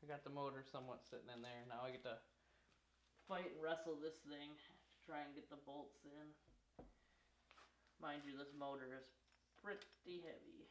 I got the motor somewhat sitting in there. Now I get to fight and wrestle this thing to try and get the bolts in. Mind you, this motor is pretty heavy.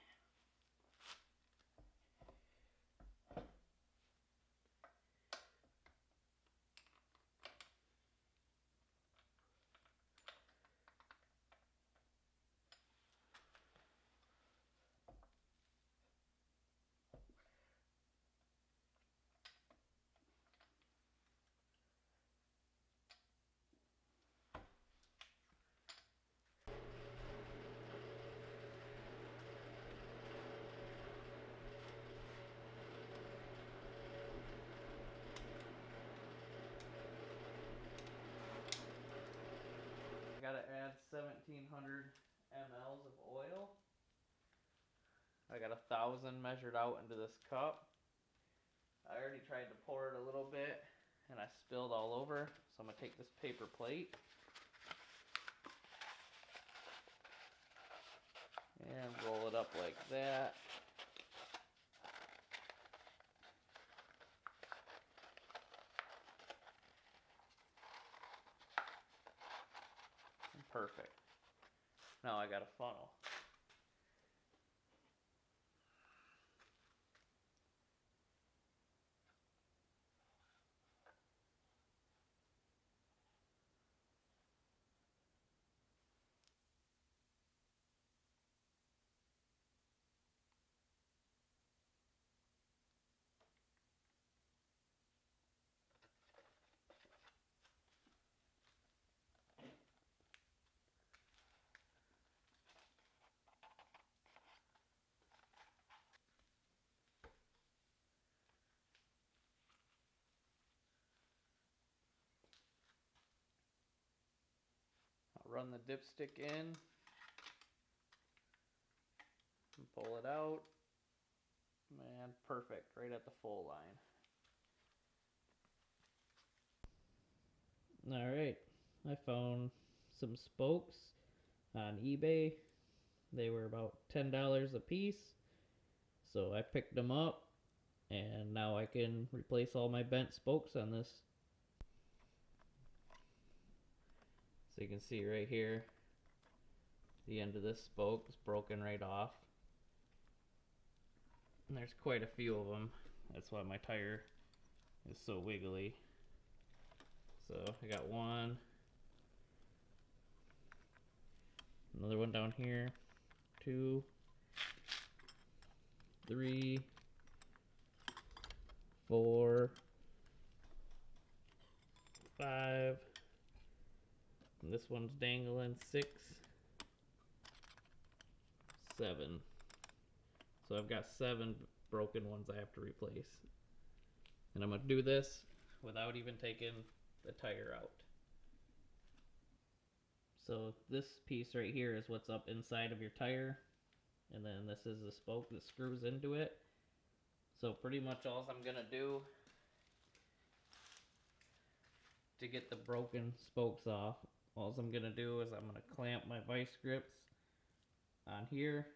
I gotta add 1,700 mLs of oil. I got 1,000 measured out into this cup. I already tried to pour it a little bit and I spilled all over, so I'm gonna take this paper plate and roll it up like that. Perfect. Now I got a funnel. I'll run the dipstick in and pull it out. Man, perfect, right at the full line. Alright, I found some spokes on eBay. They were about $10 a piece, so I picked them up, and now I can replace all my bent spokes on this. So you can see right here, the end of this spoke is broken right off. And there's quite a few of them. That's why my tire is so wiggly. So I got one, another one down here, 2, 3, 4, 5. And this one's dangling, 6, 7. So I've got 7 broken ones I have to replace. And I'm gonna do this without even taking the tire out. So this piece right here is what's up inside of your tire, and then this is the spoke that screws into it. So pretty much all I'm gonna do to get the broken spokes off, all I'm gonna do is I'm gonna clamp my vice grips on here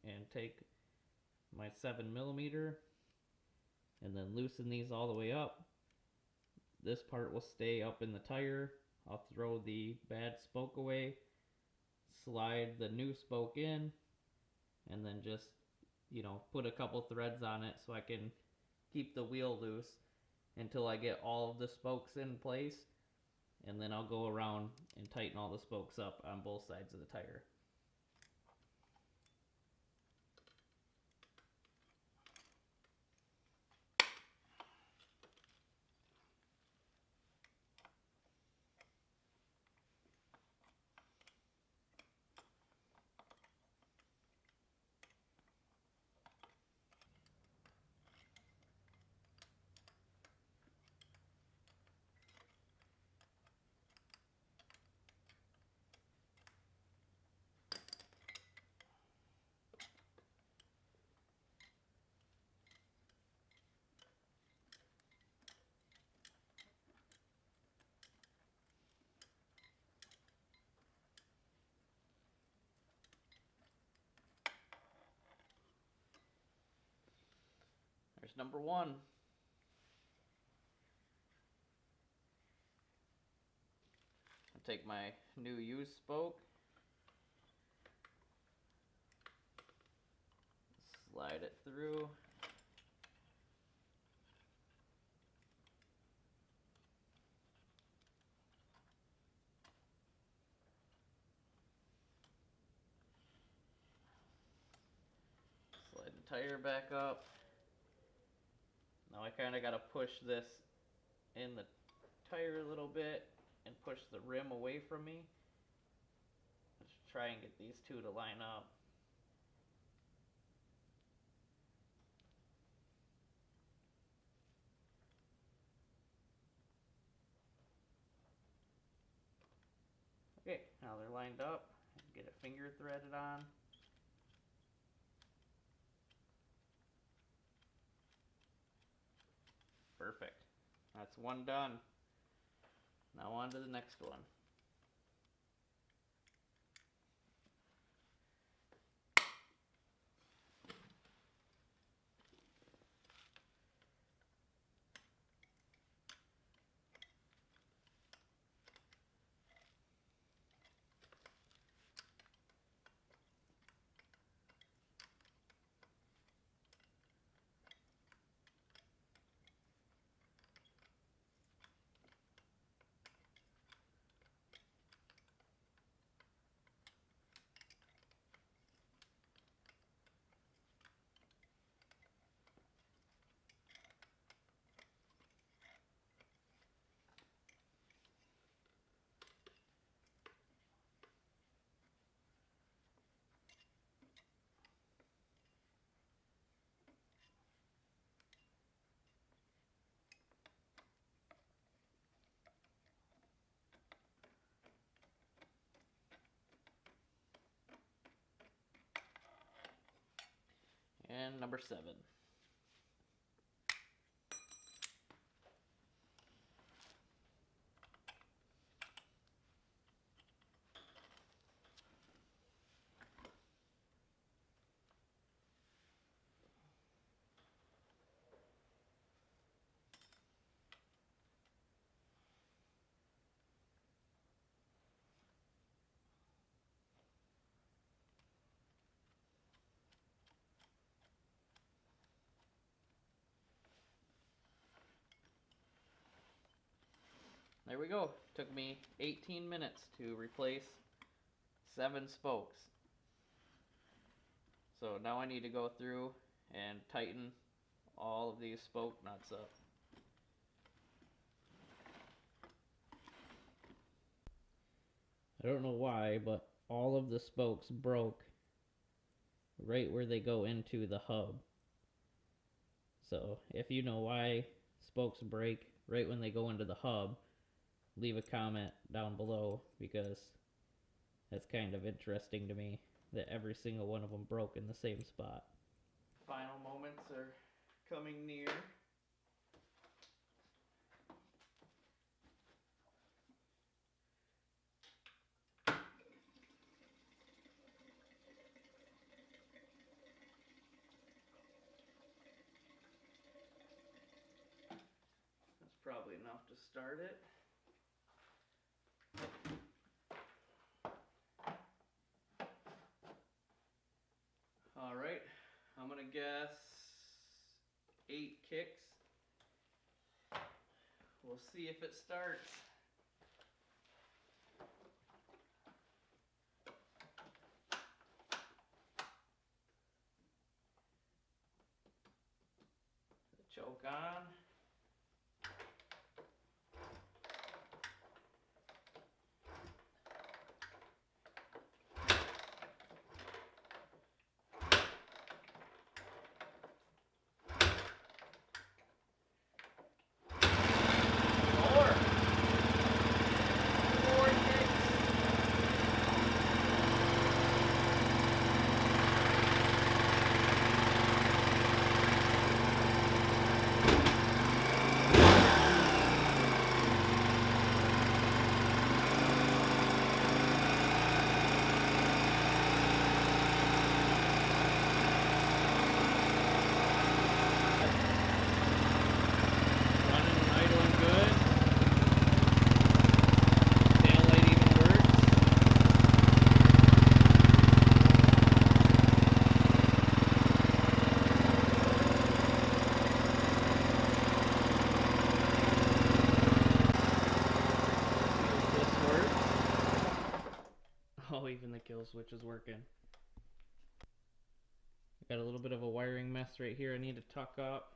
and take my 7mm and then loosen these all the way up. This part will stay up in the tire. I'll throw the bad spoke away, slide the new spoke in, and then just, put a couple threads on it so I can keep the wheel loose until I get all of the spokes in place, and then I'll go around and tighten all the spokes up on both sides of the tire. There's number 1. take my new used spoke, slide it through. Slide the tire back up. Now I kind of got to push this in the tire a little bit and push the rim away from me. Let's try and get these two to line up. Okay, now they're lined up. Get a finger threaded on. Perfect. That's one done. Now on to the next one. And number 7. There we go. Took me 18 minutes to replace 7 spokes. So now I need to go through and tighten all of these spoke nuts up. I don't know why, but all of the spokes broke right where they go into the hub. So if you know why spokes break right when they go into the hub, leave a comment down below, because that's kind of interesting to me that every single one of them broke in the same spot. Final moments are coming near. That's probably enough to start it. Alright, I'm gonna guess 8 kicks. We'll see if it starts. The choke on. skills, which is working. Got a little bit of a wiring mess right here I need to tuck up.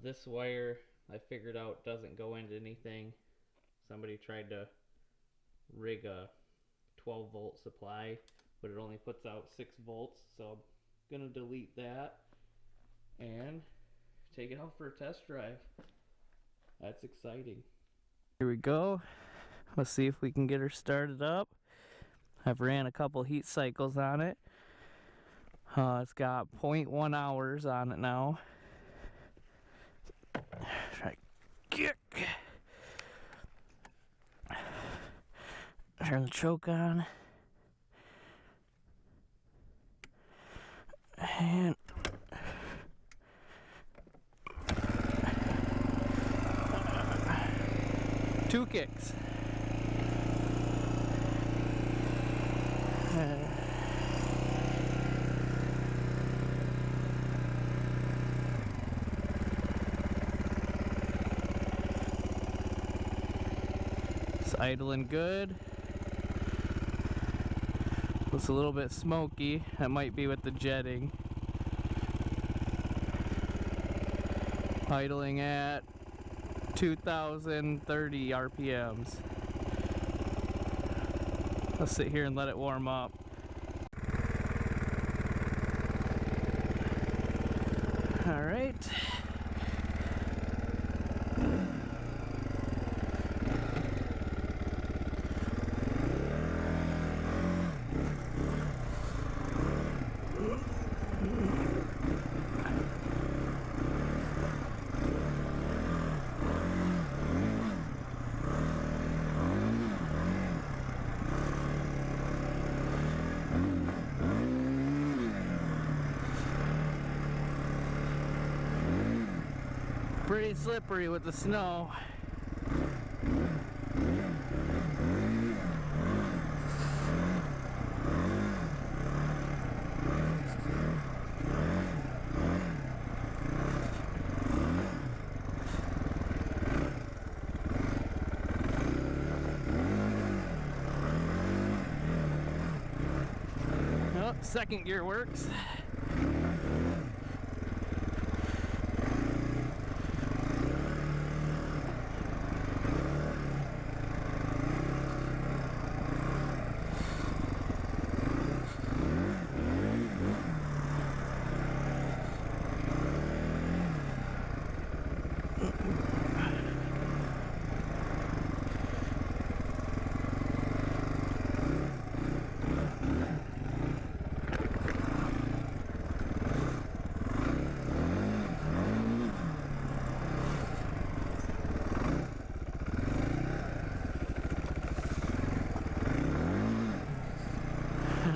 This wire I figured out doesn't go into anything. Somebody tried to rig a 12 volt supply, but it only puts out 6 volts, so I'm gonna delete that and take it out for a test drive. That's exciting. Here we go. Let's see if we can get her started up. I've ran a couple heat cycles on it. It's got 0.1 hours on it now. Try kick. Turn the choke on. And two kicks. It's idling good. It's a little bit smoky. That might be with the jetting. Idling at 2030 RPMs. Let's sit here and let it warm up. All right. Pretty slippery with the snow. Oh, second gear works.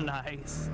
Nice.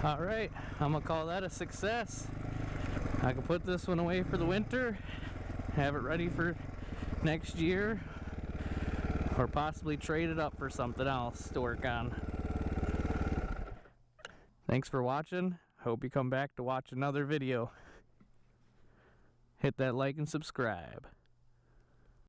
Alright, I'm gonna call that a success. I can put this one away for the winter, have it ready for next year, or possibly trade it up for something else to work on. Thanks for watching. Hope you come back to watch another video. Hit that like and subscribe.